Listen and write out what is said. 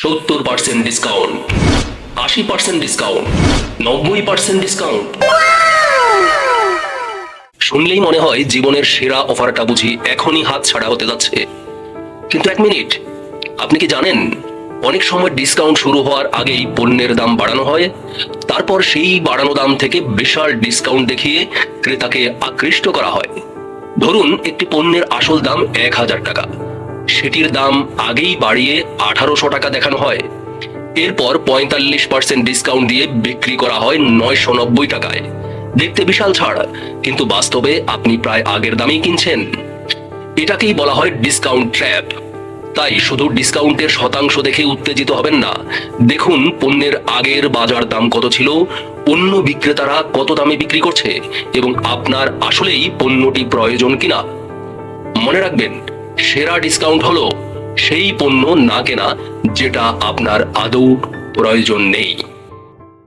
70% discount, 80% discount, 90% discount. শুনলেই মনে হয় জীবনের সেরা অফারটা বুঝি এখনই হাত ছাড়া হতে যাচ্ছে। কিন্তু এক মিনিট, আপনি কি জানেন অনেক সময় ডিসকাউন্ট শুরু হওয়ার আগেই পণ্যের দাম বাড়ানো হয়, তারপর সেই বাড়ানো দাম থেকে বিশাল ডিসকাউন্ট দেখিয়ে ক্রেতাকে আকৃষ্ট করা হয়। ধরুন একটি পণ্যের আসল দাম 1000 টাকা, সেটির দাম আগেই বাড়িয়ে 1800 টাকা দেখানো হয়। এরপর 45% ডিসকাউন্ট দিয়ে বিক্রি করা হয় 990 টাকায়। দেখতে বিশাল ছাড়, কিন্তু বাস্তবে আপনি প্রায় আগের দামেই কিনছেন। এটাকেই বলা হয় ডিসকাউন্ট ট্র্যাপ। তাই শুধু ডিসকাউন্টের শতাংশ দেখে উত্তেজিত হবেন না, দেখুন পণ্যের আগের বাজার দাম কত ছিল, অন্য বিক্রেতারা কত দামে বিক্রি করছে এবং আপনার আসলেই পণ্যটি প্রয়োজন কিনা। মনে রাখবেন, সেরা ডিসকাউন্ট হলো সেই পণ্য না কেনা যেটা আপনার আদৌ প্রয়োজন নেই।